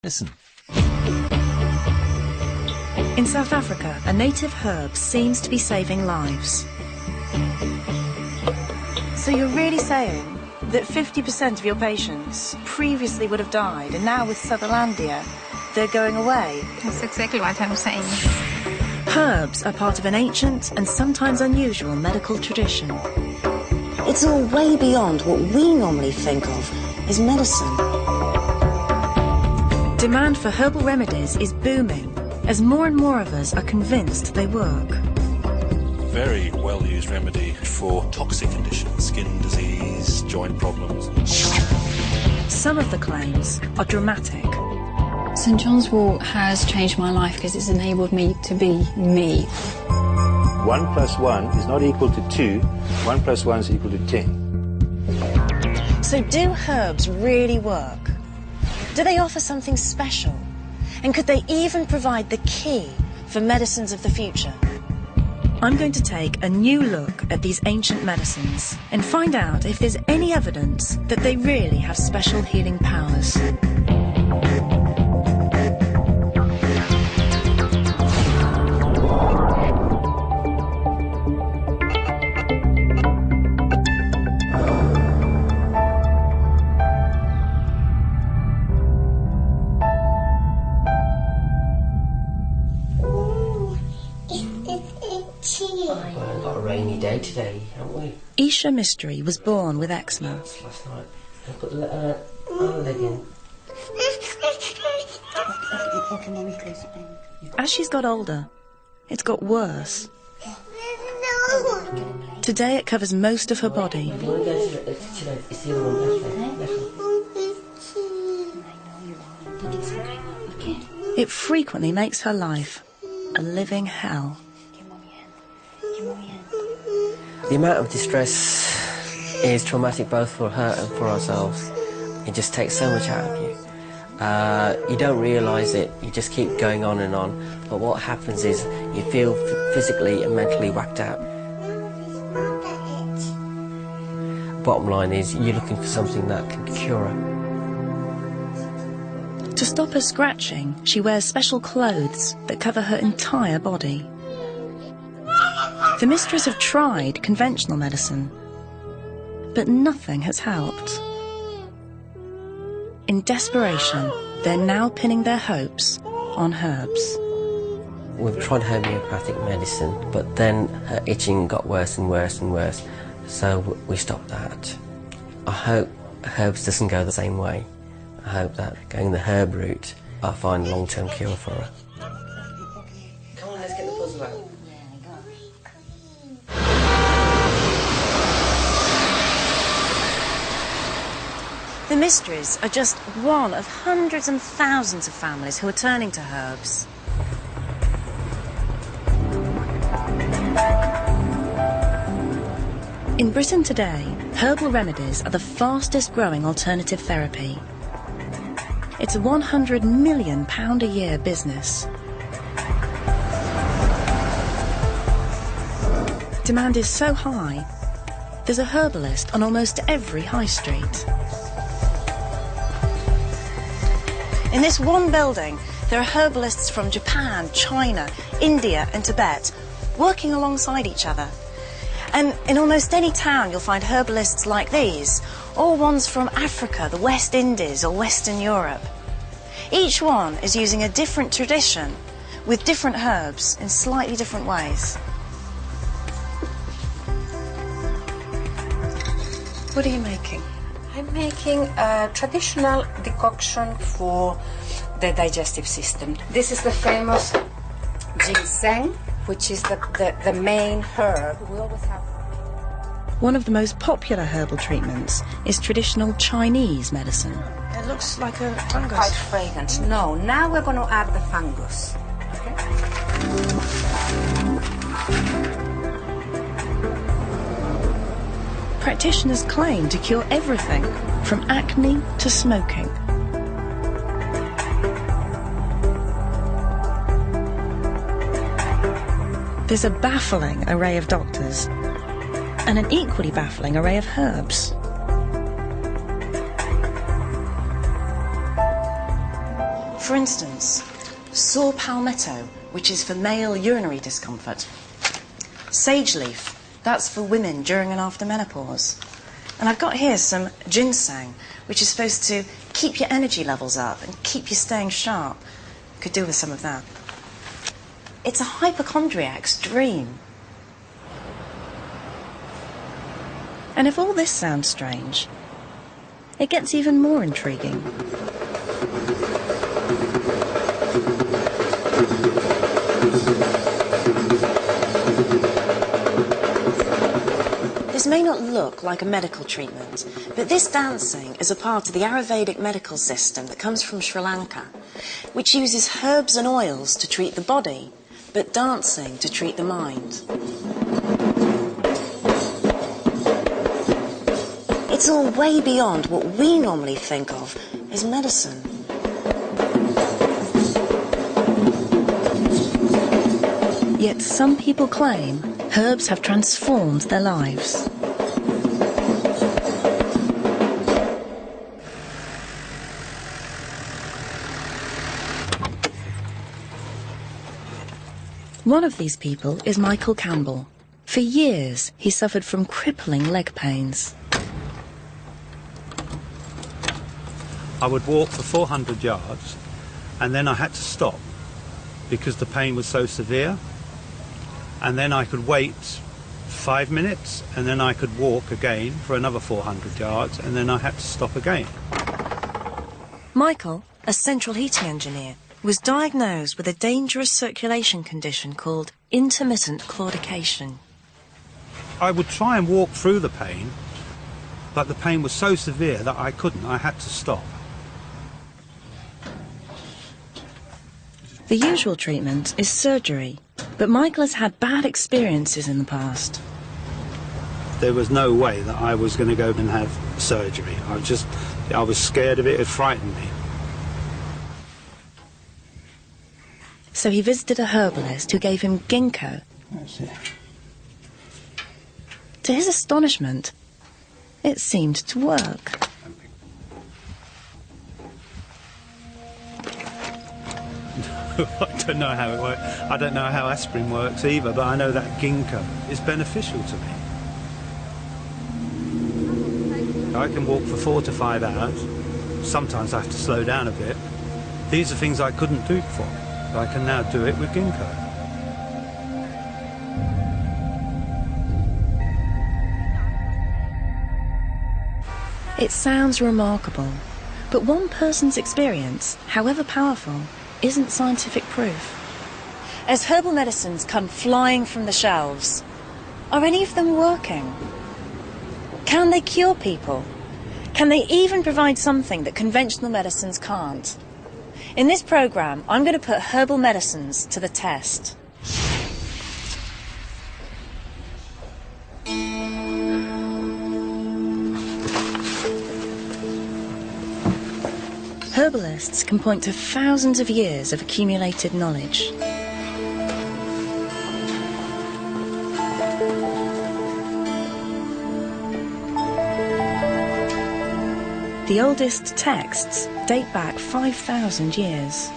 Listen. In South Africa, a native herb seems to be saving lives. So you're really saying that 50% of your patients previously would have died, and now with Sutherlandia, they're going away? That's exactly what I'm saying. Herbs are part of an ancient and sometimes unusual medical tradition. It's all way beyond what we normally think of as medicine. Demand for herbal remedies is booming as more and more of us are convinced they work. Very well-used remedy for toxic conditions, skin disease, joint problems. Some of the claims are dramatic. St John's wort has changed my life because it's enabled me to be me. 1 + 1 is not equal to 2. 1 + 1 is equal to 10. So do herbs really work? Do they offer something special? And could they even provide the key for medicines of the future? I'm going to take a new look at these ancient medicines and find out if there's any evidence that they really have special healing powers. We've got a rainy day today, haven't we? Isha Mystery was born with eczema. Last night. I put the leg in. As she's got older, it's got worse. Today it covers most of her body. If you want to go to it's the other one, left leg. It frequently makes her life a living hell. The amount of distress is traumatic both for her and for ourselves. It just takes so much out of you. You don't realise it, you just keep going on and on, but what happens is you feel physically and mentally whacked out. Bottom line is you're looking for something that can cure her. To stop her scratching, she wears special clothes that cover her entire body. The mistresses have tried conventional medicine, but nothing has helped. In desperation, they're now pinning their hopes on herbs. We've tried homeopathic medicine, but then her itching got worse and worse and worse, so we stopped that. I hope herbs doesn't go the same way. I hope that going the herb route, I'll find a long-term cure for her. Come on, let's get the puzzle out. The Mysteries are just one of hundreds and thousands of families who are turning to herbs. In Britain today, herbal remedies are the fastest growing alternative therapy. It's a £100 million a year business. Demand is so high, there's a herbalist on almost every high street. In this one building, there are herbalists from Japan, China, India and Tibet working alongside each other. And in almost any town you'll find herbalists like these, or ones from Africa, the West Indies or Western Europe. Each one is using a different tradition with different herbs in slightly different ways. What are you making? I'm making a traditional decoction for the digestive system. This is the famous ginseng, which is the main herb. We always have. One of the most popular herbal treatments is traditional Chinese medicine. It looks like a fungus. Quite fragrant. No, now we're going to add the fungus. Practitioners claim to cure everything from acne to smoking. There's a baffling array of doctors and an equally baffling array of herbs. For instance, saw palmetto, which is for male urinary discomfort. Sage leaf, that's for women during and after menopause. And I've got here some ginseng, which is supposed to keep your energy levels up and keep you staying sharp. Could do with some of that. It's a hypochondriac's dream. And if all this sounds strange, it gets even more intriguing. This may not look like a medical treatment, but this dancing is a part of the Ayurvedic medical system that comes from Sri Lanka, which uses herbs and oils to treat the body, but dancing to treat the mind. It's all way beyond what we normally think of as medicine. Yet some people claim herbs have transformed their lives. One of these people is Michael Campbell. For years, he suffered from crippling leg pains. I would walk for 400 yards and then I had to stop because the pain was so severe. And then I could wait 5 minutes and then I could walk again for another 400 yards and then I had to stop again. Michael, a central heating engineer, was diagnosed with a dangerous circulation condition called intermittent claudication. I would try and walk through the pain, but the pain was so severe that I couldn't. I had to stop. The usual treatment is surgery, but Michael has had bad experiences in the past. There was no way that I was going to go and have surgery. I was scared of it. It frightened me. So he visited a herbalist who gave him ginkgo. That's it. To his astonishment, it seemed to work. I don't know how it works. I don't know how aspirin works either, but I know that ginkgo is beneficial to me. I can walk for 4 to 5 hours. Sometimes I have to slow down a bit. These are things I couldn't do before. I can now do it with ginkgo. It sounds remarkable, but one person's experience, however powerful, isn't scientific proof. As herbal medicines come flying from the shelves, are any of them working? Can they cure people? Can they even provide something that conventional medicines can't? In this programme, I'm going to put herbal medicines to the test. Herbalists can point to thousands of years of accumulated knowledge. The oldest texts date back 5,000 years.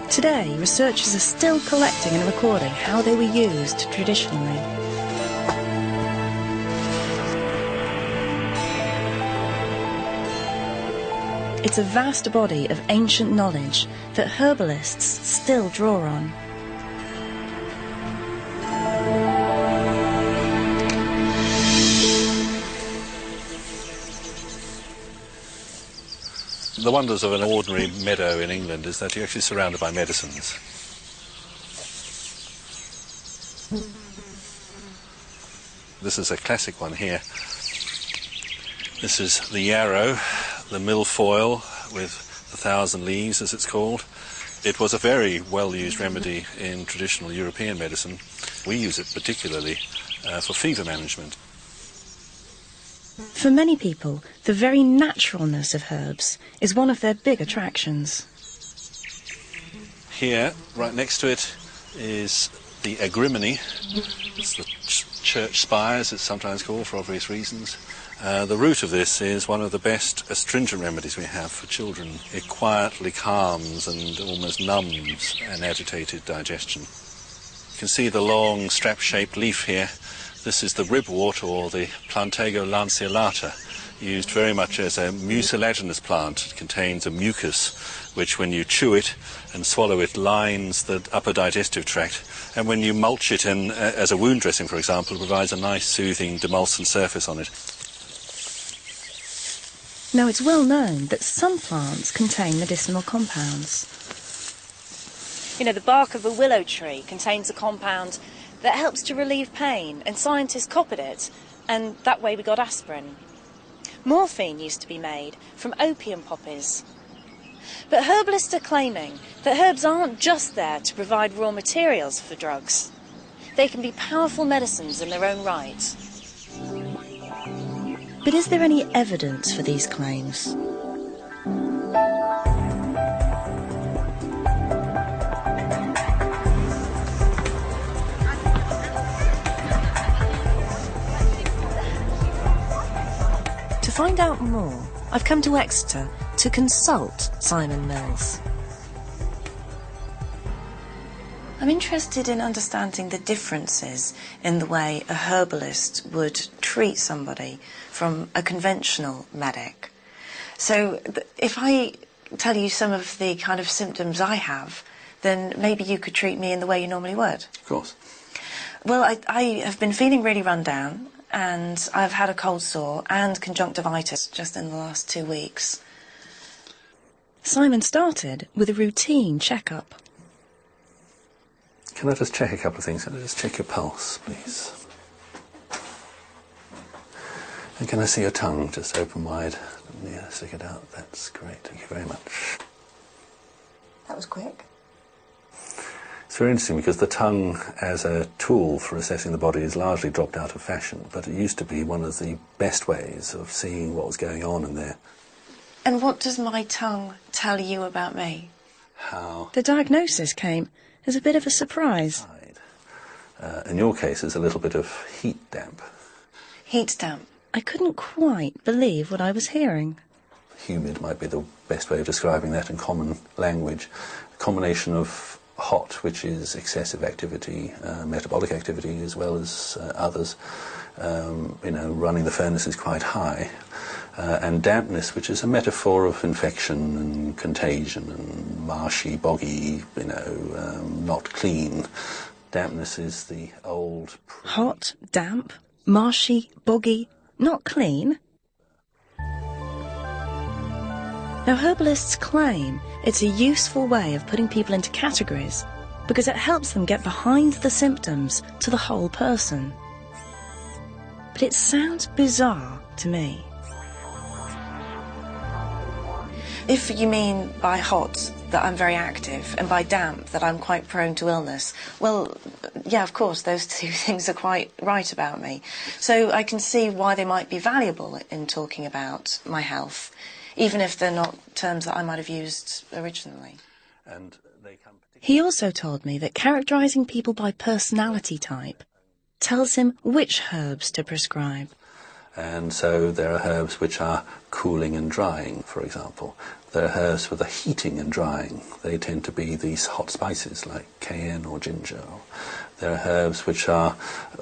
Today, researchers are still collecting and recording how they were used traditionally. It's a vast body of ancient knowledge that herbalists still draw on. The wonders of an ordinary meadow in England is that you're actually surrounded by medicines. This is a classic one here. This is the yarrow, the milfoil with 1,000 leaves, as it's called. It was a very well-used remedy in traditional European medicine. We use it particularly for fever management. For many people, the very naturalness of herbs is one of their big attractions. Here, right next to it, is the agrimony. It's the church spire, as it's sometimes called for obvious reasons. The root of this is one of the best astringent remedies we have for children. It quietly calms and almost numbs an agitated digestion. You can see the long strap-shaped leaf here. This is the ribwort, or the Plantago lanceolata, used very much as a mucilaginous plant. It contains a mucus which, when you chew it and swallow it, lines the upper digestive tract. And when you mulch it in, as a wound dressing, for example, it provides a nice soothing demulcent surface on it. Now, it's well known that some plants contain medicinal compounds. You know, the bark of a willow tree contains a compound that helps to relieve pain, and scientists copied it, and that way we got aspirin. Morphine used to be made from opium poppies. But herbalists are claiming that herbs aren't just there to provide raw materials for drugs. They can be powerful medicines in their own right. But is there any evidence for these claims? To find out more, I've come to Exeter to consult Simon Mills. I'm interested in understanding the differences in the way a herbalist would treat somebody from a conventional medic. So if I tell you some of the kind of symptoms I have, then maybe you could treat me in the way you normally would. Of course. Well, I have been feeling really run down, and I've had a cold sore and conjunctivitis just in the last 2 weeks. Simon started with a routine checkup. Can I just check a couple of things? Can I just check your pulse, please? And can I see your tongue just open wide? Yeah, stick it out. That's great. Thank you very much. That was quick. It's very interesting because the tongue as a tool for assessing the body has largely dropped out of fashion, but it used to be one of the best ways of seeing what was going on in there. And what does my tongue tell you about me? How? The diagnosis came as a bit of a surprise. In your case, there's a little bit of heat damp. Heat damp? I couldn't quite believe what I was hearing. Humid might be the best way of describing that in common language. A combination of hot, which is excessive activity, metabolic activity, as well as others. Running the furnace is quite high. And dampness, which is a metaphor of infection and contagion and marshy, boggy, not clean. Dampness is the old... Hot, damp, marshy, boggy, not clean. Now, herbalists claim it's a useful way of putting people into categories because it helps them get behind the symptoms to the whole person. But it sounds bizarre to me. If you mean by hot that I'm very active and by damp that I'm quite prone to illness, well, yeah, of course, those two things are quite right about me. So I can see why they might be valuable in talking about my health, even if they're not terms that I might have used originally. He also told me that characterising people by personality type tells him which herbs to prescribe. And so there are herbs which are cooling and drying, for example. There are herbs with a heating and drying. They tend to be these hot spices like cayenne or ginger. There are herbs which are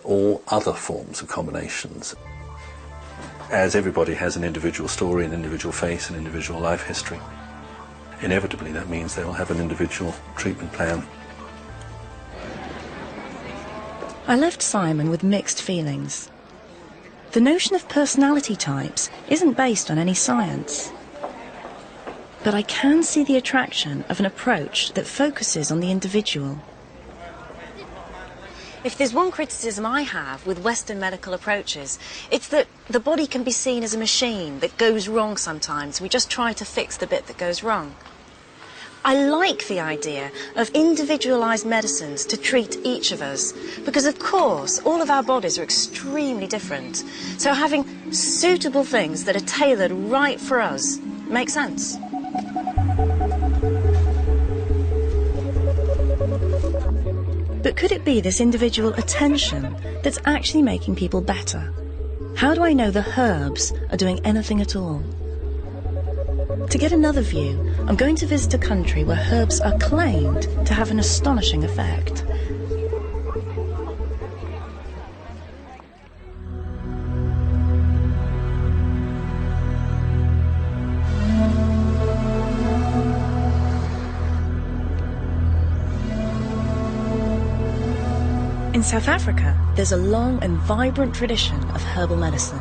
all other forms of combinations. As everybody has an individual story, an individual face, an individual life history, inevitably that means they will have an individual treatment plan. I left Simon with mixed feelings. The notion of personality types isn't based on any science. But I can see the attraction of an approach that focuses on the individual. If there's one criticism I have with Western medical approaches, it's that the body can be seen as a machine that goes wrong sometimes. We just try to fix the bit that goes wrong. I like the idea of individualised medicines to treat each of us, because of course all of our bodies are extremely different. So having suitable things that are tailored right for us makes sense. But could it be this individual attention that's actually making people better? How do I know the herbs are doing anything at all? To get another view, I'm going to visit a country where herbs are claimed to have an astonishing effect. In South Africa, there's a long and vibrant tradition of herbal medicine.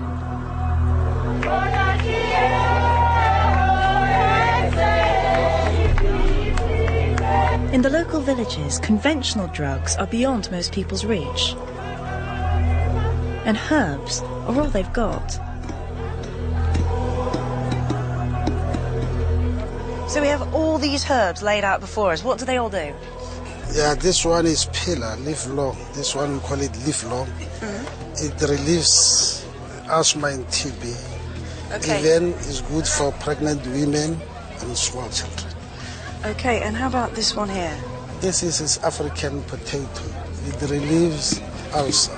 In the local villages, conventional drugs are beyond most people's reach. And herbs are all they've got. So we have all these herbs laid out before us. What do they all do? Yeah, this one is pillar, live long. This one we call it live long. It relieves asthma and TB. Okay. Even is good for pregnant women and small children. Okay, and how about this one here? This is African potato. It relieves ulcer.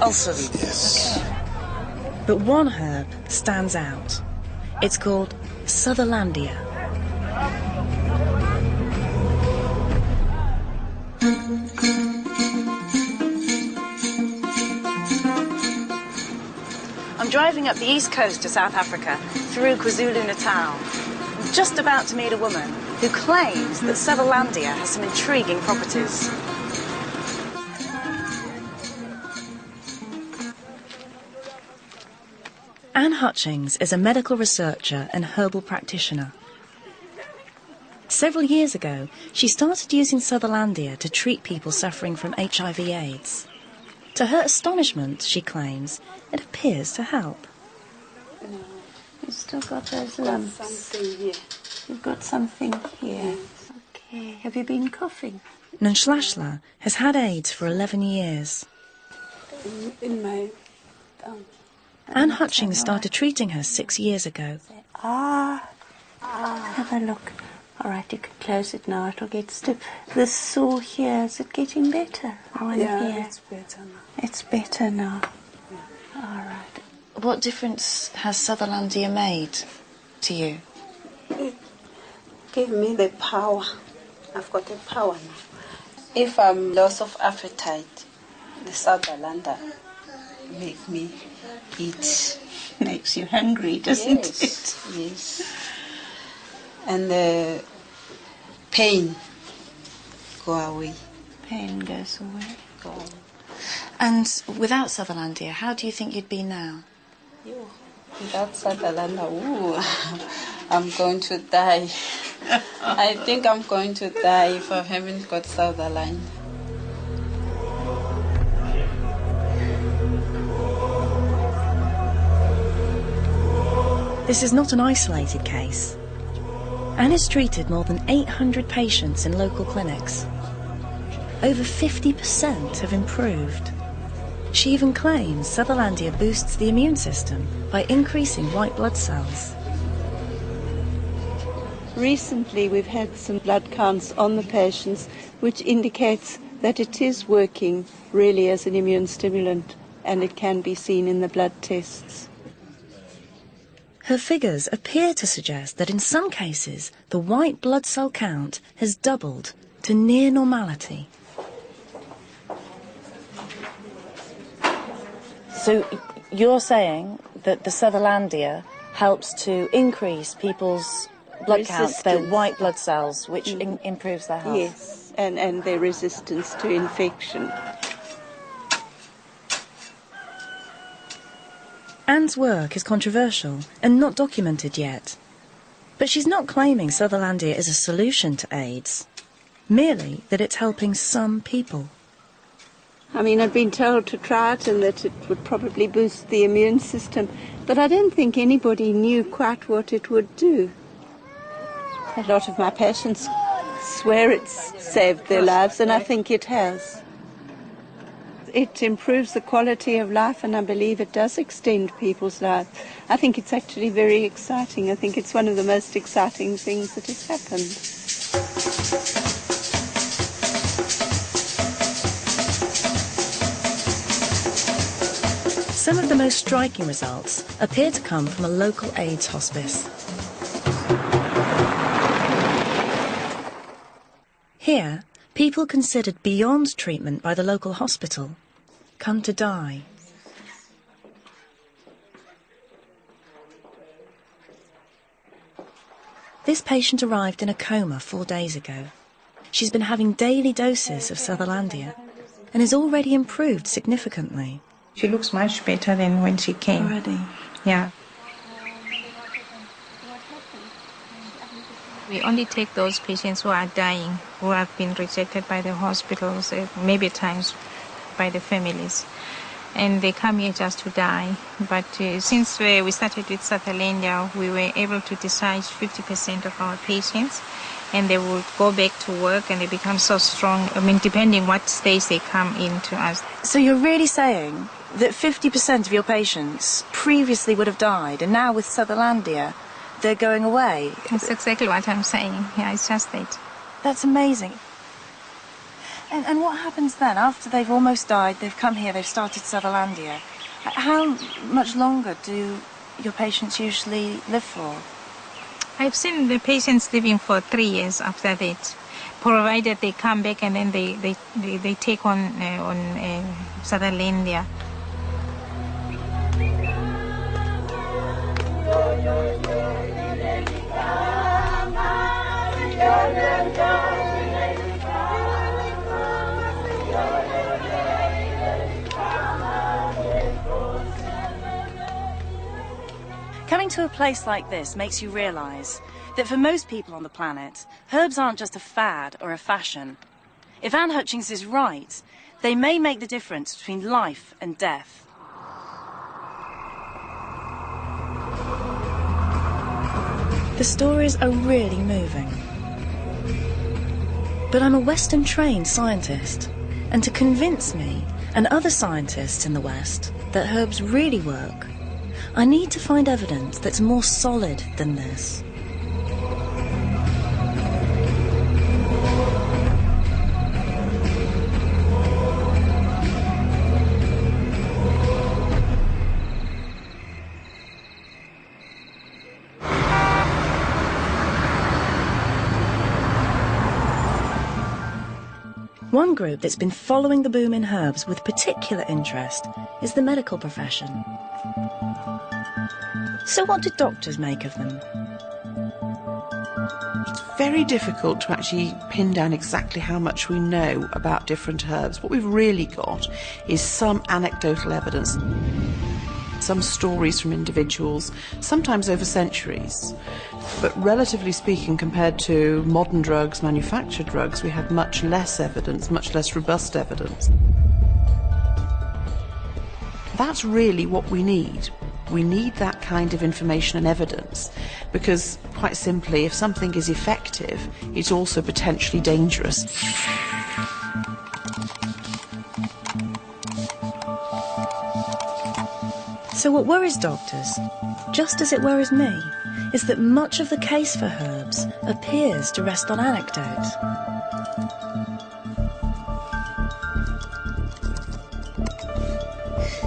Ulcers? Yes. Okay. But one herb stands out. It's called Sutherlandia. I'm driving up the east coast of South Africa through KwaZulu-Natal. I'm just about to meet a woman who claims that Sutherlandia has some intriguing properties. Anne Hutchings is a medical researcher and herbal practitioner. Several years ago, she started using Sutherlandia to treat people suffering from HIV/AIDS. To her astonishment, she claims, it appears to help. No, you've still got those lumps. Something here. You've got something here. Okay. Have you been coughing? Nonhlashla has had AIDS for 11 years. In my tongue. Anne Hutchings started treating her 6 years ago. Have a look. All right, you can close it now. It'll get stiff. The sore here, is it getting better? Yeah, it's better now. It's better now. Yeah. All right. What difference has Sutherlandia made to you? It gave me the power. I've got the power now. If I'm loss of appetite, the Sutherlandia make me eat. Makes you hungry, doesn't it? Yes. And the pain go away. Pain goes away. Go away. And without Sutherlandia, how do you think you'd be now? Without Sutherlandia, ooh, I'm going to die. I think I'm going to die if I haven't got Sutherlandia. This is not an isolated case. Anne has treated more than 800 patients in local clinics. Over 50% have improved. She even claims Sutherlandia boosts the immune system by increasing white blood cells. Recently we've had some blood counts on the patients which indicates that it is working really as an immune stimulant, and it can be seen in the blood tests. Her figures appear to suggest that in some cases the white blood cell count has doubled to near normality. So you're saying that the Sutherlandia helps to increase people's blood counts, their white blood cells, which improves their health? Yes, and their resistance to infection. Anne's work is controversial and not documented yet. But she's not claiming Sutherlandia is a solution to AIDS, merely that it's helping some people. I mean, I'd been told to try it and that it would probably boost the immune system, but I don't think anybody knew quite what it would do. A lot of my patients swear it's saved their lives, and I think it has. It improves the quality of life, and I believe it does extend people's lives. I think it's actually very exciting. I think it's one of the most exciting things that has happened. Some of the most striking results appear to come from a local AIDS hospice. Here, people considered beyond treatment by the local hospital come to die. This patient arrived in a coma 4 days ago. She's been having daily doses of Sutherlandia and has already improved significantly. She looks much better than when she came. Already? Yeah. We only take those patients who are dying, who have been rejected by the hospitals, maybe at times by the families. And they come here just to die. But since we started with Sutherlandia, we were able to discharge 50% of our patients, and they would go back to work and they become so strong, I mean, depending what stage they come into us. So you're really saying that 50% of your patients previously would have died, and now with Sutherlandia, they're going away? That's exactly what I'm saying. Yeah, it's just that. That's amazing. And what happens then? After they've almost died, they've come here, they've started Sutherlandia. How much longer do your patients usually live for? I've seen the patients living for 3 years after that, provided they come back and then they take on Sutherlandia. Coming to a place like this makes you realise that for most people on the planet, herbs aren't just a fad or a fashion. If Anne Hutchings is right, they may make the difference between life and death. The stories are really moving. But I'm a Western-trained scientist, and to convince me and other scientists in the West that herbs really work, I need to find evidence that's more solid than this. One group that's been following the boom in herbs with particular interest is the medical profession. So what do doctors make of them? It's very difficult to actually pin down exactly how much we know about different herbs. What we've really got is some anecdotal evidence, some stories from individuals, sometimes over centuries. But relatively speaking, compared to modern drugs, manufactured drugs, we have much less evidence, much less robust evidence. That's really what we need. We need that kind of information and evidence because, quite simply, if something is effective, it's also potentially dangerous. So what worries doctors, just as it worries me, is that much of the case for herbs appears to rest on anecdote.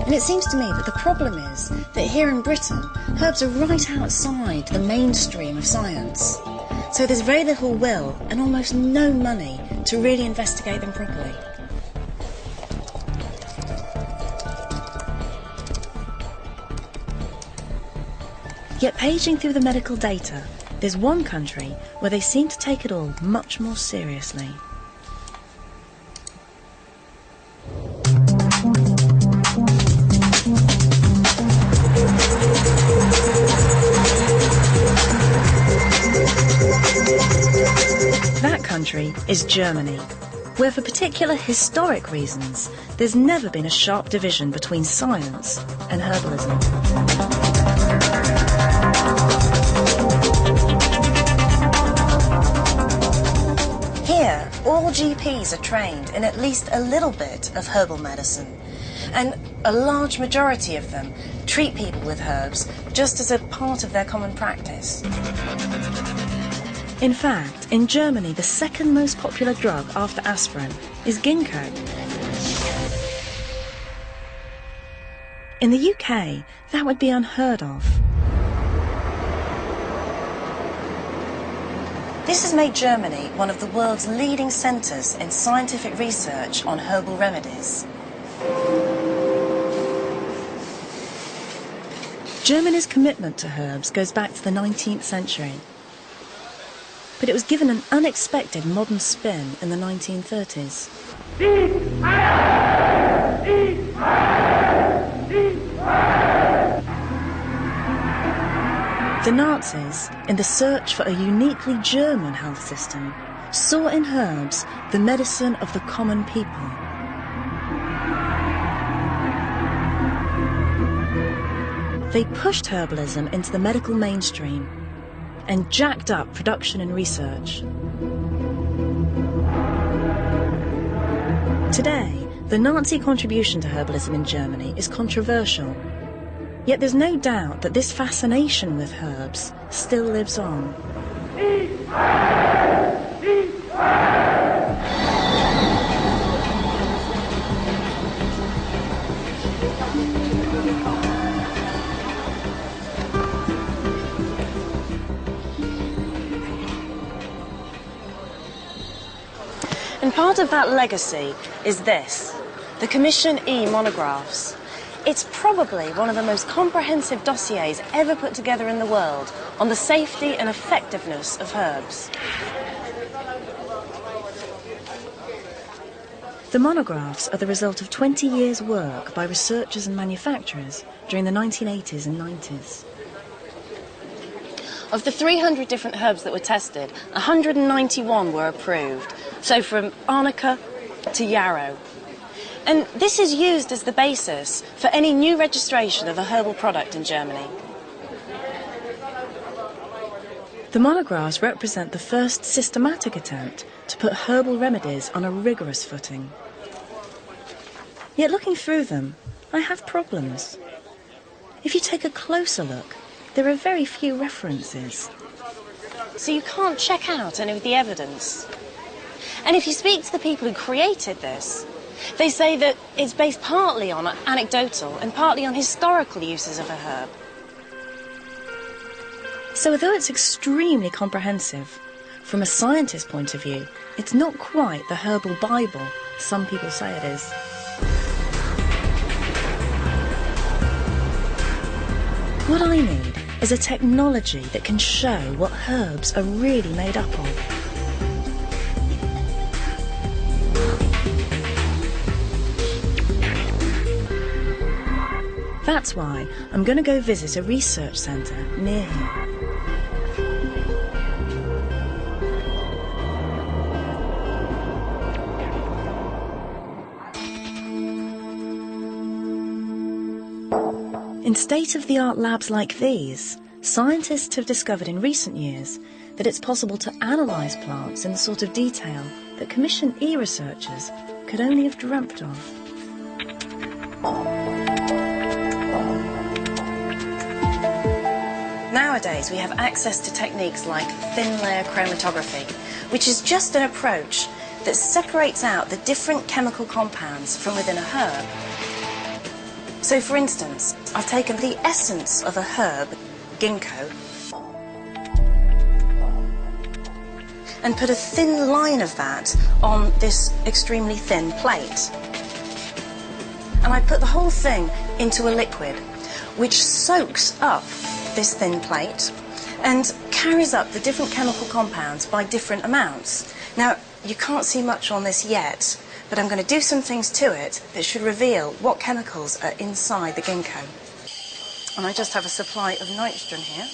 And it seems to me that the problem is that here in Britain, herbs are right outside the mainstream of science. So there's very little will and almost no money to really investigate them properly. Yet paging through the medical data, there's one country where they seem to take it all much more seriously. That country is Germany, where for particular historic reasons, there's never been a sharp division between science and herbalism. Here, all GPs are trained in at least a little bit of herbal medicine, and a large majority of them treat people with herbs just as a part of their common practice. In fact, in Germany, the second most popular drug after aspirin is ginkgo. In the UK, that would be unheard of. This has made Germany one of the world's leading centres in scientific research on herbal remedies. Germany's commitment to herbs goes back to the 19th century. But it was given an unexpected modern spin in the 1930s. The Nazis, in the search for a uniquely German health system, saw in herbs the medicine of the common people. They pushed herbalism into the medical mainstream and jacked up production and research. Today, the Nazi contribution to herbalism in Germany is controversial. Yet there's no doubt that this fascination with herbs still lives on. And part of that legacy is this, the Commission E monographs. It's probably one of the most comprehensive dossiers ever put together in the world on the safety and effectiveness of herbs. The monographs are the result of 20 years' work by researchers and manufacturers during the 1980s and 90s. Of the 300 different herbs that were tested, 191 were approved. So from arnica to yarrow. And this is used as the basis for any new registration of a herbal product in Germany. The monographs represent the first systematic attempt to put herbal remedies on a rigorous footing. Yet looking through them, I have problems. If you take a closer look, there are very few references. So you can't check out any of the evidence. And if you speak to the people who created this, they say that it's based partly on anecdotal and partly on historical uses of a herb. So although it's extremely comprehensive, from a scientist's point of view, it's not quite the herbal Bible some people say it is. What I need is a technology that can show what herbs are really made up of. That's why I'm going to go visit a research centre near here. In state-of-the-art labs like these, scientists have discovered in recent years that it's possible to analyse plants in the sort of detail that Commission E researchers could only have dreamt of. Nowadays, we have access to techniques like thin layer chromatography, which is just an approach that separates out the different chemical compounds from within a herb. So, for instance, I've taken the essence of a herb, ginkgo, and put a thin line of that on this extremely thin plate. And I put the whole thing into a liquid, which soaks up this thin plate and carries up the different chemical compounds by different amounts. Now, you can't see much on this yet, but I'm going to do some things to it that should reveal what chemicals are inside the ginkgo. And I just have a supply of nitrogen here.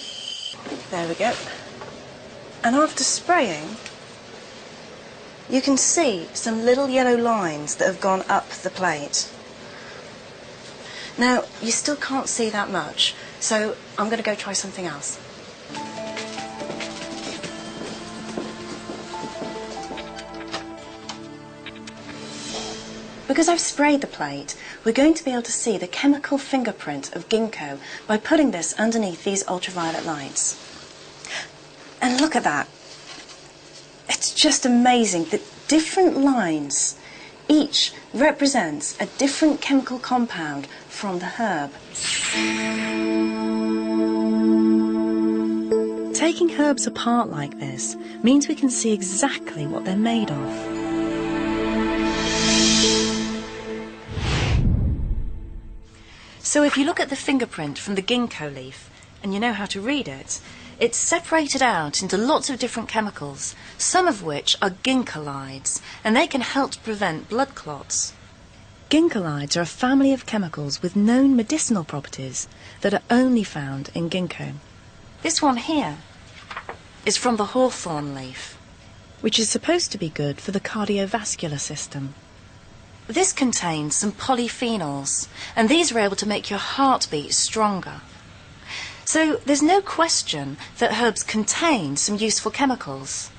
There we go. And after spraying, you can see some little yellow lines that have gone up the plate. Now, you still can't see that much, so I'm going to go try something else. Because I've sprayed the plate, we're going to be able to see the chemical fingerprint of ginkgo by putting this underneath these ultraviolet lights. And look at that. It's just amazing that different lines Each represents a different chemical compound from the herb. Taking herbs apart like this means we can see exactly what they're made of. So if you look at the fingerprint from the ginkgo leaf, and you know how to read it, it's separated out into lots of different chemicals, some of which are ginkgolides, and they can help to prevent blood clots. Ginkgolides are a family of chemicals with known medicinal properties that are only found in ginkgo. This one here is from the hawthorn leaf, which is supposed to be good for the cardiovascular system. This contains some polyphenols, and these are able to make your heart beat stronger. So there's no question that herbs contain some useful chemicals.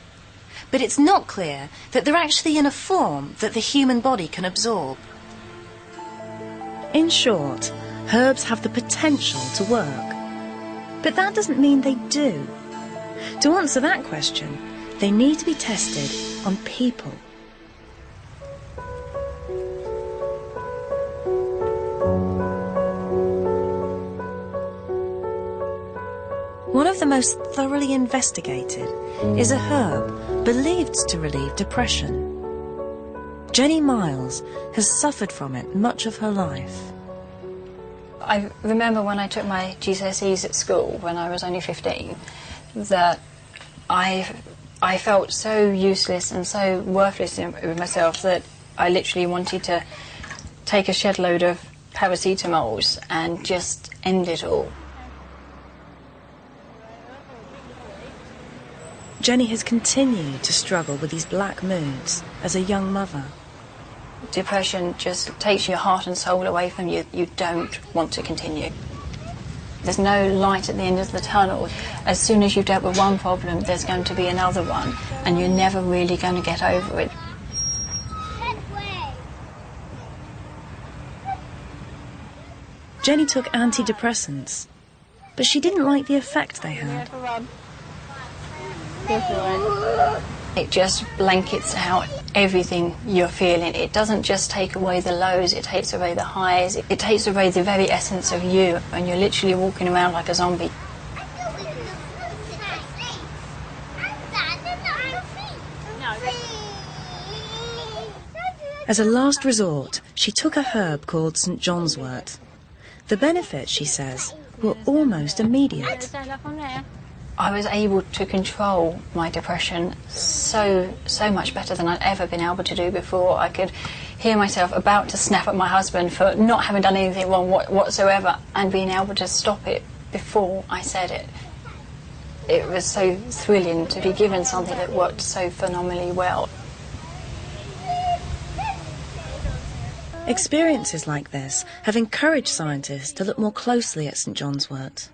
But it's not clear that they're actually in a form that the human body can absorb. In short, herbs have the potential to work. But that doesn't mean they do. To answer that question, they need to be tested on people. One of the most thoroughly investigated is a herb believed to relieve depression. Jenny Miles has suffered from it much of her life. I remember when I took my GCSEs at school when I was only 15 that I felt so useless and so worthless with myself that I literally wanted to take a shed load of paracetamols and just end it all. Jenny has continued to struggle with these black moods as a young mother. Depression just takes your heart and soul away from you. You don't want to continue. There's no light at the end of the tunnel. As soon as you've dealt with one problem, there's going to be another one, and you're never really going to get over it. Jenny took antidepressants, but she didn't like the effect they had. It just blankets out everything you're feeling. It doesn't just take away the lows, it takes away the highs. It takes away the very essence of you, and you're literally walking around like a zombie. As a last resort, she took a herb called St. John's wort. The benefits, she says, were almost immediate. I was able to control my depression so much better than I'd ever been able to do before. I could hear myself about to snap at my husband for not having done anything wrong whatsoever and being able to stop it before I said it. It was so thrilling to be given something that worked so phenomenally well. Experiences like this have encouraged scientists to look more closely at St. John's wort.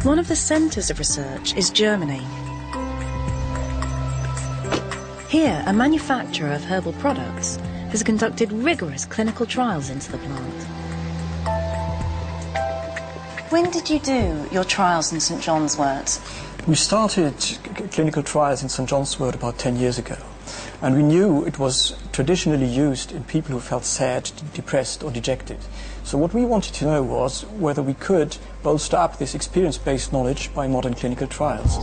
One of the centres of research is Germany. Here, a manufacturer of herbal products has conducted rigorous clinical trials into the plant. When did you do your trials in St. John's wort? We started clinical trials in St. John's wort about 10 years ago, and we knew it was traditionally used in people who felt sad, depressed or dejected. So what we wanted to know was whether we could bolster up this experience-based knowledge by modern clinical trials.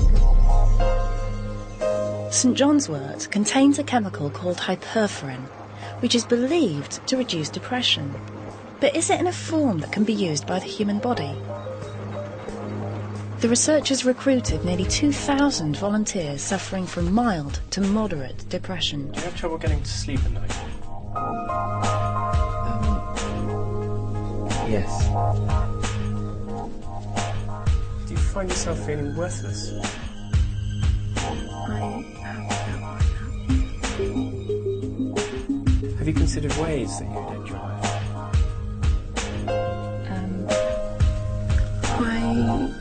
St. John's wort contains a chemical called hyperforin, which is believed to reduce depression. But is it in a form that can be used by the human body? The researchers recruited nearly 2,000 volunteers suffering from mild to moderate depression. Do you have trouble getting to sleep at night? Yes. Do you find yourself feeling worthless? I have felt like that. Have you considered ways that you'd end your life? I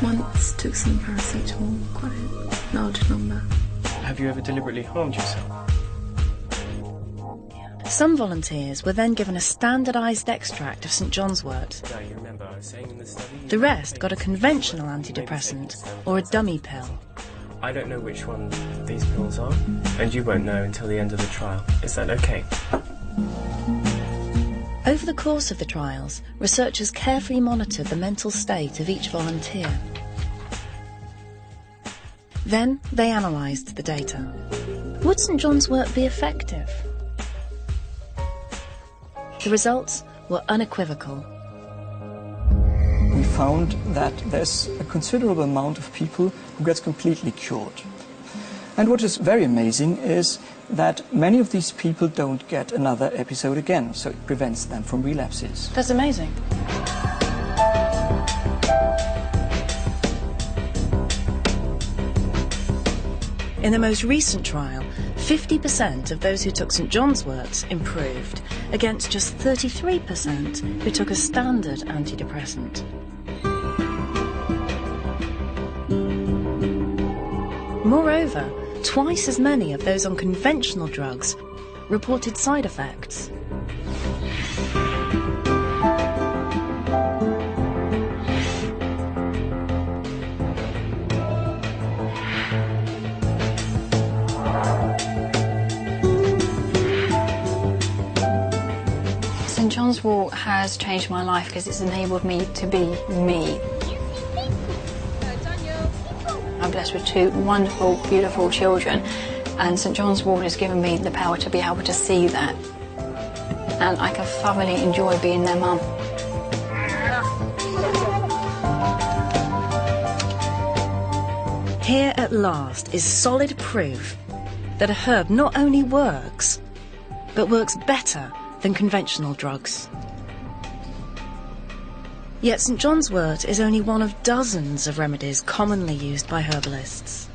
once took some paracetamol, quite a large number. Have you ever deliberately harmed yourself? Some volunteers were then given a standardised extract of St John's wort. No, you remember I was saying in the study... The rest got a conventional antidepressant or a dummy pill. I don't know which one these pills are, and you won't know until the end of the trial. Is that okay? Over the course of the trials, researchers carefully monitored the mental state of each volunteer. Then they analysed the data. Would St John's wort be effective? The results were unequivocal. We found that there's a considerable amount of people who gets completely cured. And what is very amazing is that many of these people don't get another episode again, so it prevents them from relapses. That's amazing. In the most recent trial, 50% of those who took St John's wort improved, against just 33% who took a standard antidepressant. Moreover, twice as many of those on conventional drugs reported side effects. St John's wort has changed my life because it's enabled me to be me. I'm blessed with two wonderful, beautiful children, and St John's wort has given me the power to be able to see that. And I can thoroughly enjoy being their mum. Here at last is solid proof that a herb not only works, but works better than conventional drugs. Yet St John's wort is only one of dozens of remedies commonly used by herbalists.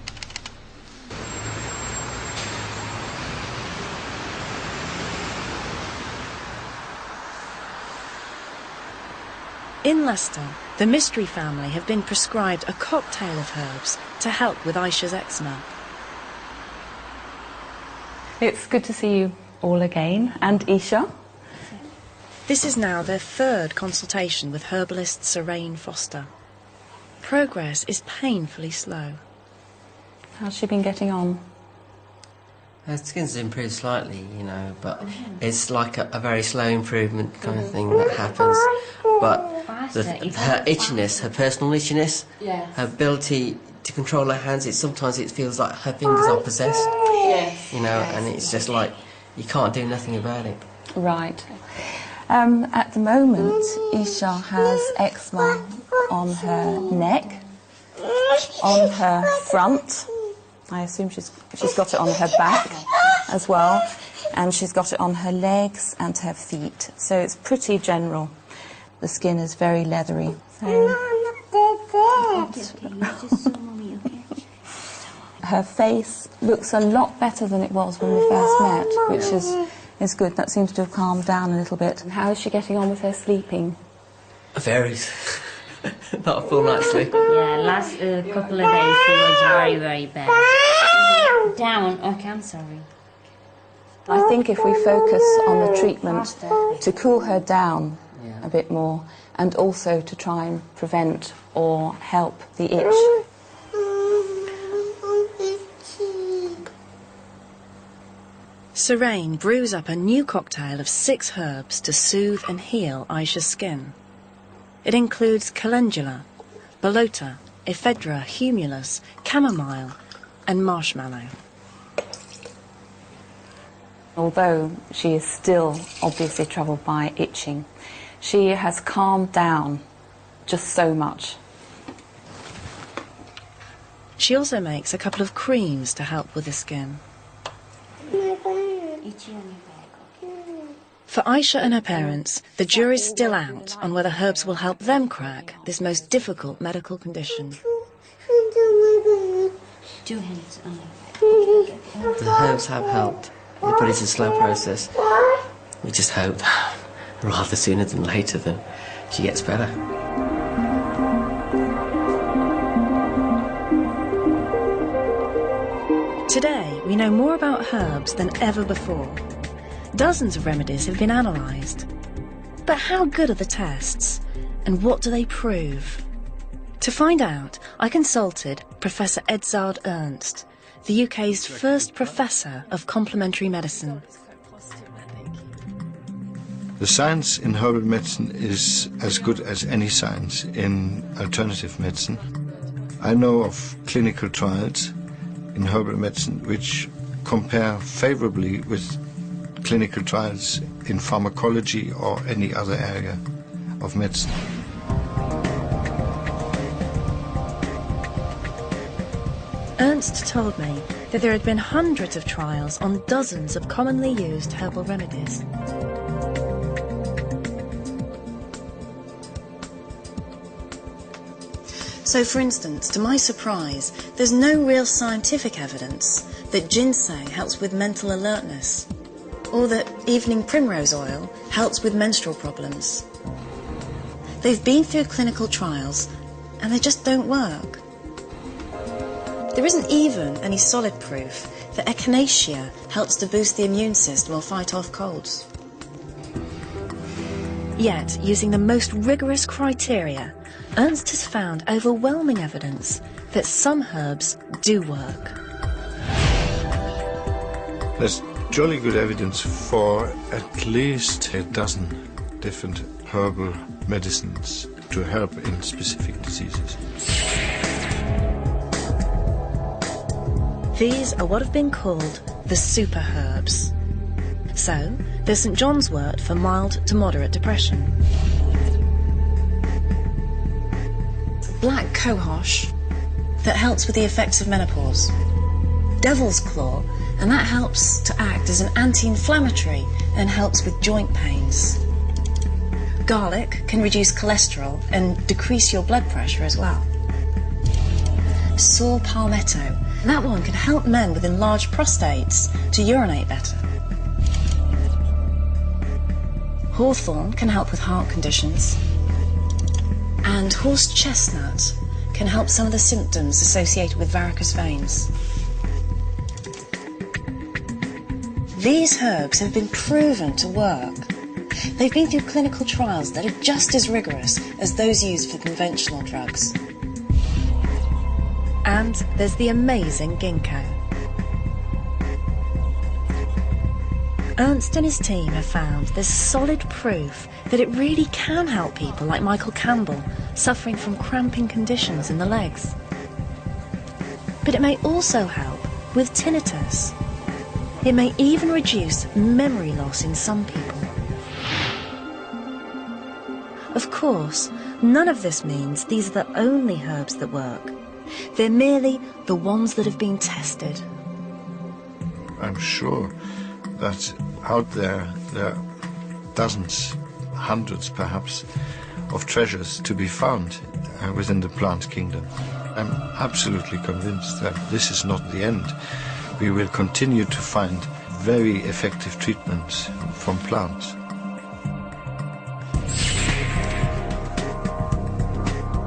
In Leicester, the Mystery family have been prescribed a cocktail of herbs to help with Aisha's eczema. It's good to see you all again, and Isha. This is now their third consultation with herbalist Saraine Foster. Progress is painfully slow. How's she been getting on? Her skin's improved slightly, you know, but it's like a very slow improvement kind of thing that happens. But her itchiness, her personal itchiness, her ability to control her hands, sometimes it feels like her fingers are possessed, you know, and it's just like you can't do nothing about it. Right. At the moment, Isha has eczema on her neck, on her front. I assume she's got it on her back as well, and she's got it on her legs and her feet. So it's pretty general. The skin is very leathery. Her face looks a lot better than it was when we first met, which is good. That seems to have calmed down a little bit. And how is she getting on with her sleeping? It varies. Not a full night's sleep. Yeah, last couple of days she was very, very bad. Down. Okay, I'm sorry. I think if we focus on the treatment to cool her down a bit more, and also to try and prevent or help the itch. Saraine brews up a new cocktail of 6 herbs to soothe and heal Aisha's skin. It includes calendula, bolota, ephedra, humulus, chamomile and marshmallow. Although she is still obviously troubled by itching, she has calmed down just so much. She also makes a couple of creams to help with the skin. For Aisha and her parents, the jury's still out on whether herbs will help them crack this most difficult medical condition. The herbs have helped, but it's a slow process. We just hope, rather sooner than later, that she gets better. Today, we know more about herbs than ever before. Dozens of remedies have been analysed. But how good are the tests? And what do they prove? To find out, I consulted Professor Edzard Ernst, the UK's first professor of complementary medicine. The science in herbal medicine is as good as any science in alternative medicine. I know of clinical trials in herbal medicine which compare favorably with clinical trials in pharmacology or any other area of medicine. Ernst told me that there had been hundreds of trials on dozens of commonly used herbal remedies. So, for instance, to my surprise, there's no real scientific evidence that ginseng helps with mental alertness, or that evening primrose oil helps with menstrual problems. They've been through clinical trials, and they just don't work. There isn't even any solid proof that echinacea helps to boost the immune system or fight off colds. Yet, using the most rigorous criteria, Ernst has found overwhelming evidence that some herbs do work. There's jolly good evidence for at least a dozen different herbal medicines to help in specific diseases. These are what have been called the super herbs. So, there's St John's wort for mild to moderate depression. Black cohosh, that helps with the effects of menopause. Devil's claw, and that helps to act as an anti-inflammatory and helps with joint pains. Garlic can reduce cholesterol and decrease your blood pressure as well. Saw palmetto, that one can help men with enlarged prostates to urinate better. Hawthorn can help with heart conditions. And horse chestnut can help some of the symptoms associated with varicose veins. These herbs have been proven to work. They've been through clinical trials that are just as rigorous as those used for conventional drugs. And there's the amazing ginkgo. Ernst and his team have found there's solid proof that it really can help people like Michael Campbell suffering from cramping conditions in the legs. But it may also help with tinnitus. It may even reduce memory loss in some people. Of course, none of this means these are the only herbs that work. They're merely the ones that have been tested. I'm sure that out there are dozens, hundreds perhaps, of treasures to be found within the plant kingdom. I'm absolutely convinced that this is not the end. We will continue to find very effective treatments from plants.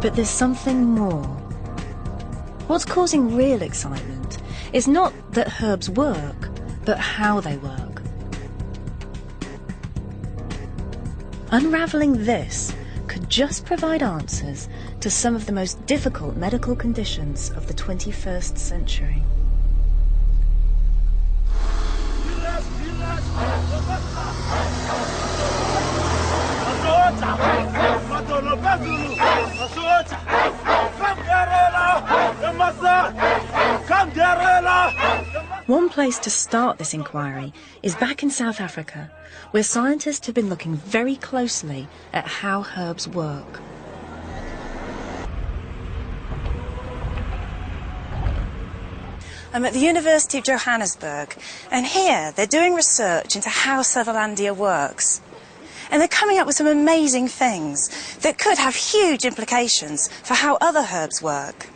But there's something more. What's causing real excitement is not that herbs work, but how they work. Unravelling this could just provide answers to some of the most difficult medical conditions of the 21st century. One place to start this inquiry is back in South Africa, where scientists have been looking very closely at how herbs work. I'm at the University of Johannesburg, and here they're doing research into how Sutherlandia works. And they're coming up with some amazing things that could have huge implications for how other herbs work.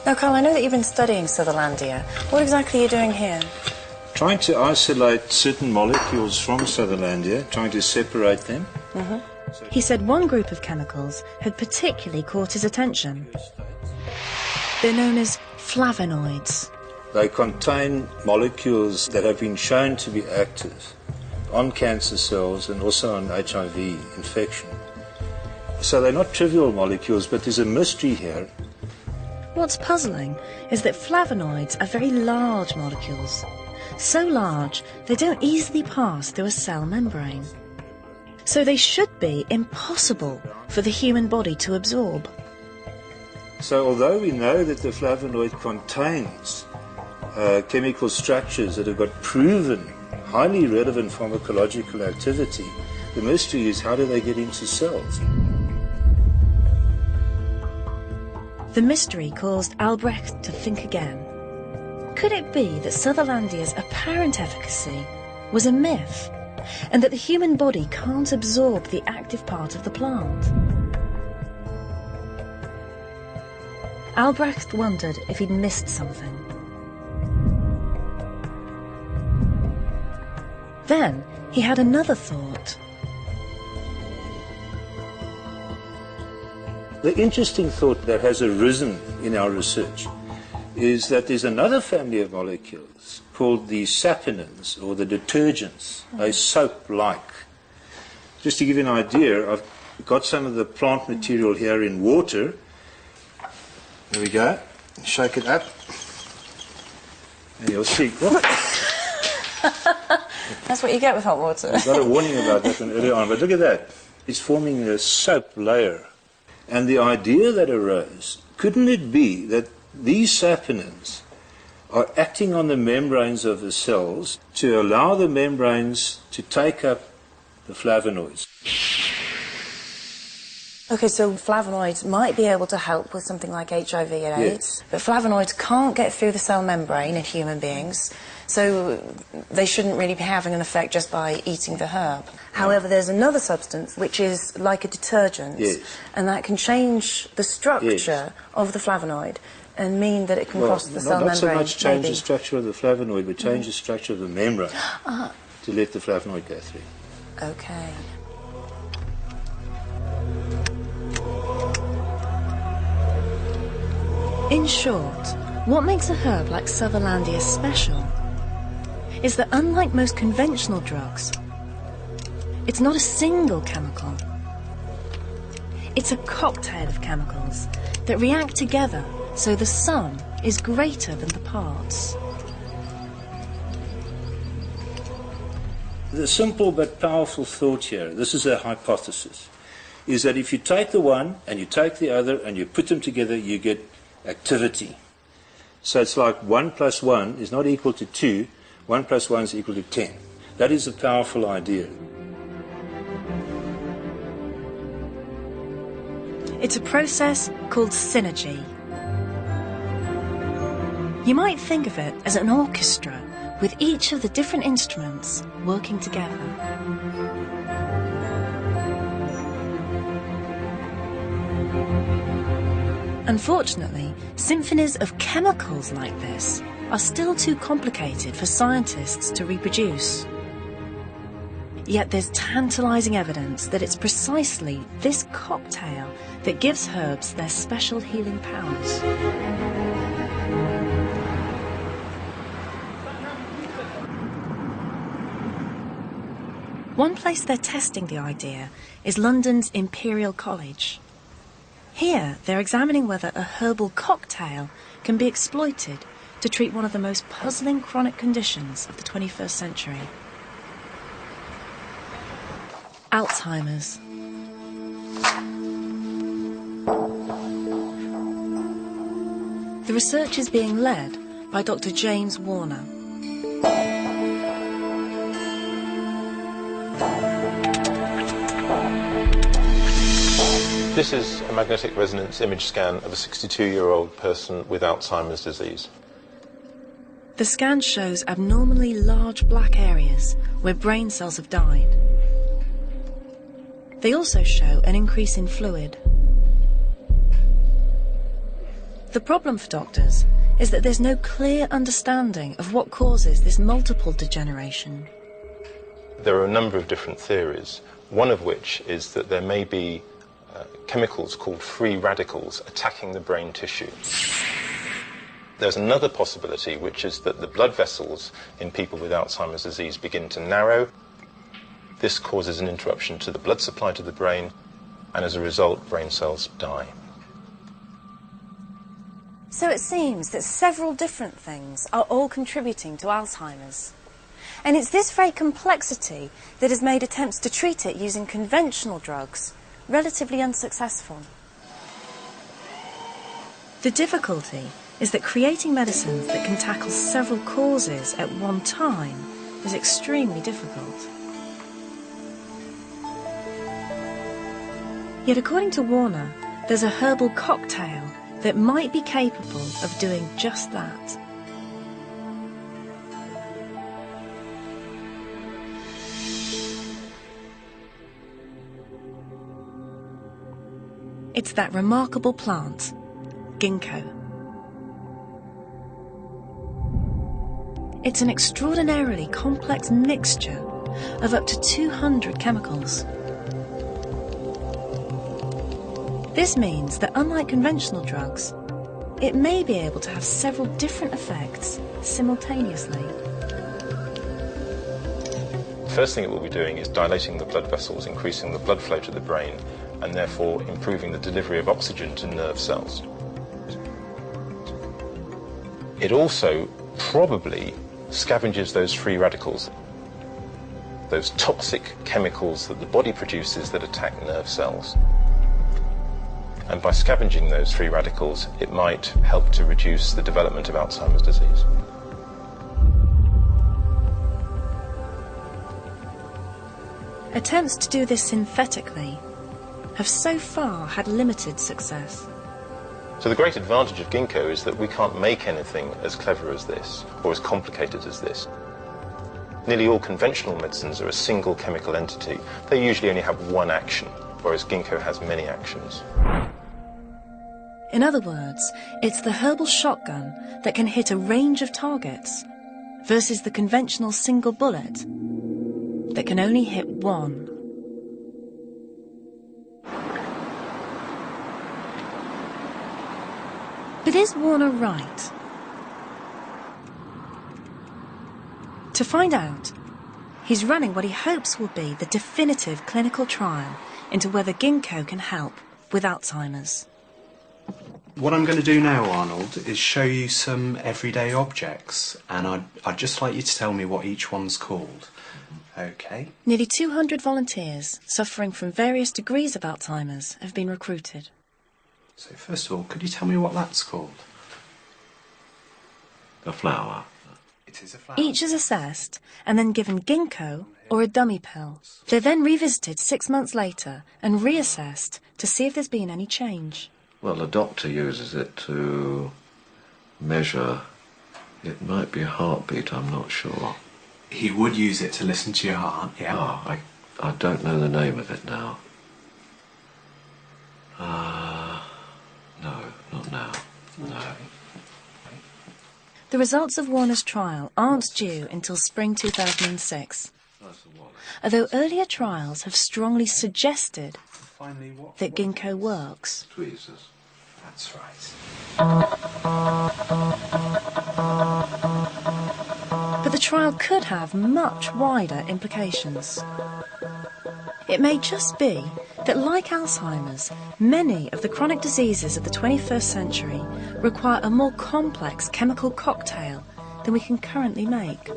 Now, Carl, I know that you've been studying Sutherlandia. What exactly are you doing here? Trying to isolate certain molecules from Sutherlandia, trying to separate them. He said one group of chemicals had particularly caught his attention. They're known as flavonoids. They contain molecules that have been shown to be active on cancer cells and also on HIV infection. So they're not trivial molecules, but there's a mystery here. What's puzzling is that flavonoids are very large molecules. So large, they don't easily pass through a cell membrane. So they should be impossible for the human body to absorb. So although we know that the flavonoid contains chemical structures that have got proven, highly relevant pharmacological activity, the mystery is how do they get into cells? The mystery caused Albrecht to think again. Could it be that Sutherlandia's apparent efficacy was a myth, and that the human body can't absorb the active part of the plant? Albrecht wondered if he'd missed something. Then he had another thought. The interesting thought that has arisen in our research is that there's another family of molecules called the saponins, or the detergents. They're soap-like. Just to give you an idea, I've got some of the plant material here in water. There we go. Shake it up. And you'll see. What? That's what you get with hot water. I got a warning about that one earlier on, but look at that. It's forming a soap layer. And the idea that arose, couldn't it be that these saponins are acting on the membranes of the cells to allow the membranes to take up the flavonoids? Okay, so flavonoids might be able to help with something like HIV and AIDS, Yes. but flavonoids can't get through the cell membrane in human beings, so they shouldn't really be having an effect just by eating the herb. However, there's another substance which is like a detergent, Yes. and that can change the structure of the flavonoid and mean that it can cross the cell not membrane. so much change maybe. the structure of the flavonoid, but change the structure of the membrane to let the flavonoid go through. Okay. In short, what makes a herb like Sutherlandia special is that unlike most conventional drugs, it's not a single chemical. It's a cocktail of chemicals that react together so the sum is greater than the parts. The simple but powerful thought here, this is a hypothesis, is that if you take the one and you take the other and you put them together, you get activity. So it's like 1 + 1 is not equal to 2, 1 + 1 is equal to 10. That is a powerful idea. It's a process called synergy. You might think of it as an orchestra with each of the different instruments working together. Unfortunately, symphonies of chemicals like this are still too complicated for scientists to reproduce. Yet there's tantalizing evidence that it's precisely this cocktail that gives herbs their special healing powers. One place they're testing the idea is London's Imperial College. Here, they're examining whether a herbal cocktail can be exploited to treat one of the most puzzling chronic conditions of the 21st century. Alzheimer's. The research is being led by Dr. James Warner. This is a magnetic resonance image scan of a 62-year-old person with Alzheimer's disease. The scan shows abnormally large black areas where brain cells have died. They also show an increase in fluid. The problem for doctors is that there's no clear understanding of what causes this multiple degeneration. There are a number of different theories, one of which is that there may be chemicals called free radicals attacking the brain tissue. There's another possibility, which is that the blood vessels in people with Alzheimer's disease begin to narrow. This causes an interruption to the blood supply to the brain, and as a result, brain cells die. So it seems that several different things are all contributing to Alzheimer's. And it's this very complexity that has made attempts to treat it using conventional drugs relatively unsuccessful. The difficulty is that creating medicines that can tackle several causes at one time is extremely difficult. Yet according to Warner, there's a herbal cocktail that might be capable of doing just that. It's that remarkable plant, ginkgo. It's an extraordinarily complex mixture of up to 200 chemicals. This means that unlike conventional drugs, it may be able to have several different effects simultaneously. The first thing it will be doing is dilating the blood vessels, increasing the blood flow to the brain, and therefore improving the delivery of oxygen to nerve cells. It also probably scavenges those free radicals, those toxic chemicals that the body produces that attack nerve cells. And by scavenging those free radicals, it might help to reduce the development of Alzheimer's disease. Attempts to do this synthetically have so far had limited success. So the great advantage of ginkgo is that we can't make anything as clever as this, or as complicated as this. Nearly all conventional medicines are a single chemical entity. They usually only have one action, whereas ginkgo has many actions. In other words, it's the herbal shotgun that can hit a range of targets versus the conventional single bullet that can only hit one. But is Warner right? To find out, he's running what he hopes will be the definitive clinical trial into whether ginkgo can help with Alzheimer's. What I'm going to do now, Arnold, is show you some everyday objects, and I'd just like you to tell me what each one's called. Okay? Nearly 200 volunteers suffering from various degrees of Alzheimer's have been recruited. So first of all, could you tell me what that's called? A flower. It is a flower. Each is assessed and then given ginkgo or a dummy pill. They're then revisited 6 months later and reassessed to see if there's been any change. Well, a doctor uses it to measure, it might be a heartbeat, I'm not sure. He would use it to listen to your heart, yeah. Oh, I don't know the name of it now. No, not now. No. The results of Warner's trial aren't due until spring 2006, although earlier trials have strongly suggested that ginkgo works. Tweezers. That's right. But the trial could have much wider implications. It may just be that, like Alzheimer's, many of the chronic diseases of the 21st century require a more complex chemical cocktail than we can currently make.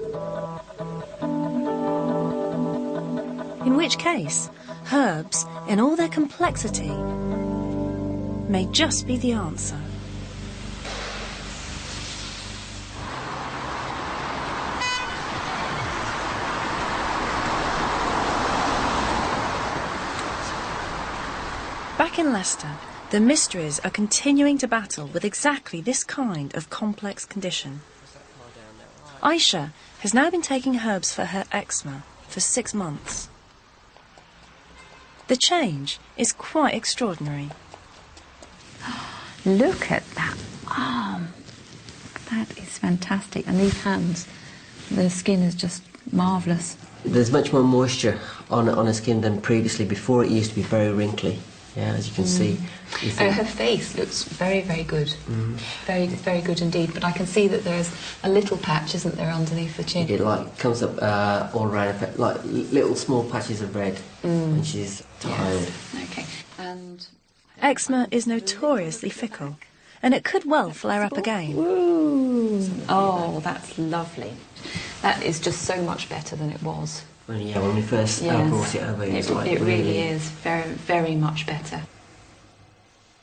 In which case, herbs, in all their complexity, may just be the answer. Back in Leicester, the mysteries are continuing to battle with exactly this kind of complex condition. Aisha has now been taking herbs for her eczema for 6 months. The change is quite extraordinary. Look at that arm. That is fantastic. And these hands, the skin is just marvellous. There's much more moisture on her skin than previously. Before it used to be very wrinkly. Yeah, as you can see. You think, Her face looks very, very good. Very, very good indeed. But I can see that there's a little patch, isn't there, underneath the chin? it like comes up all around, like little small patches of red when she's tired. Yes. Okay. And Eczema is notoriously fickle, and it could well flare up again. Ooh. Oh, that's lovely. That is just so much better than it was. When we first brought it over, it really is very, very much better.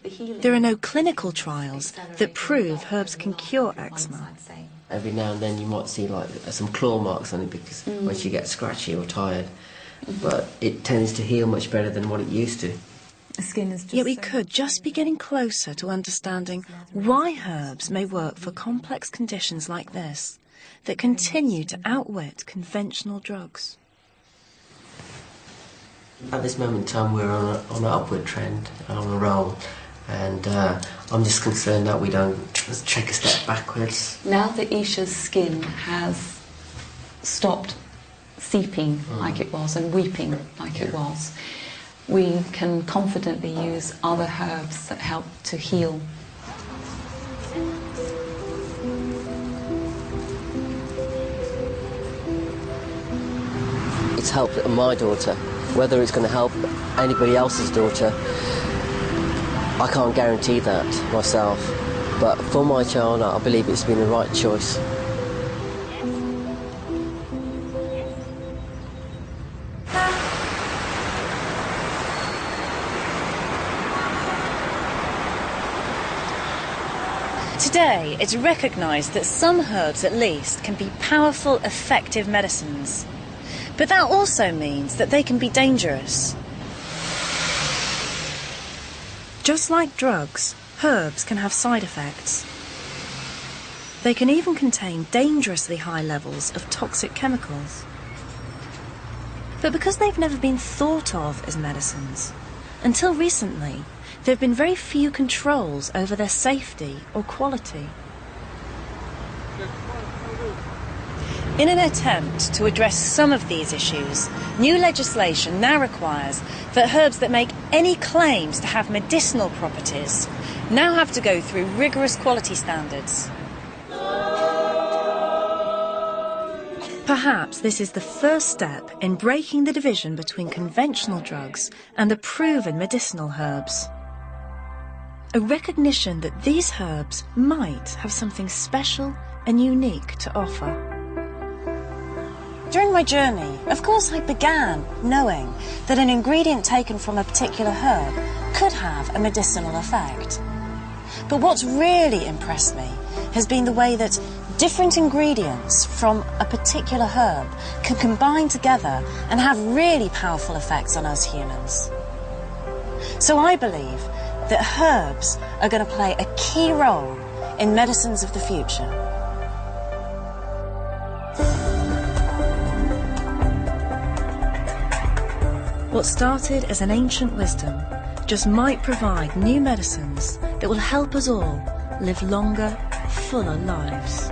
There are no clinical trials that prove herbs can cure eczema. Every now and then you might see like some claw marks on it because when she gets scratchy or tired, but it tends to heal much better than what it used to. The skin is just Yet we could just be getting closer to understanding why herbs may work for complex conditions like this that continue to outwit conventional drugs. At this moment in time, we're on an upward trend, on a roll, and I'm just concerned that we don't take a step backwards. Now that Isha's skin has stopped seeping like it was and weeping like it was, we can confidently use other herbs that help to heal. It's helped my daughter. Whether it's going to help anybody else's daughter, I can't guarantee that myself. But for my child, I believe it's been the right choice. Today, it's recognised that some herbs, at least, can be powerful, effective medicines. But that also means that they can be dangerous. Just like drugs, herbs can have side effects. They can even contain dangerously high levels of toxic chemicals. But because they've never been thought of as medicines, until recently, there have been very few controls over their safety or quality. In an attempt to address some of these issues, new legislation now requires that herbs that make any claims to have medicinal properties now have to go through rigorous quality standards. Perhaps this is the first step in breaking the division between conventional drugs and the proven medicinal herbs. A recognition that these herbs might have something special and unique to offer. During my journey, of course, I began knowing that an ingredient taken from a particular herb could have a medicinal effect. But what's really impressed me has been the way that different ingredients from a particular herb can combine together and have really powerful effects on us humans. So I believe that herbs are going to play a key role in medicines of the future. What started as an ancient wisdom just might provide new medicines that will help us all live longer, fuller lives.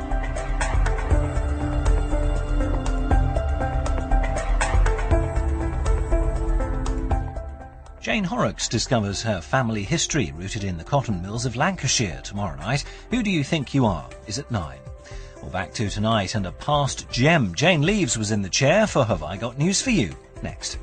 Jane Horrocks discovers her family history rooted in the cotton mills of Lancashire tomorrow night. Who Do You Think You Are is at 9. Well, back to tonight and a past gem. Jane Leaves was in the chair for Have I Got News For You? Next.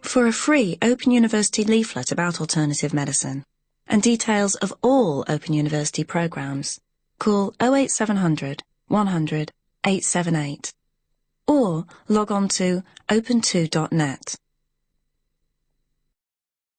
For a free Open University leaflet about alternative medicine and details of all Open University programmes, call 08700 100 878 or log on to open2.net.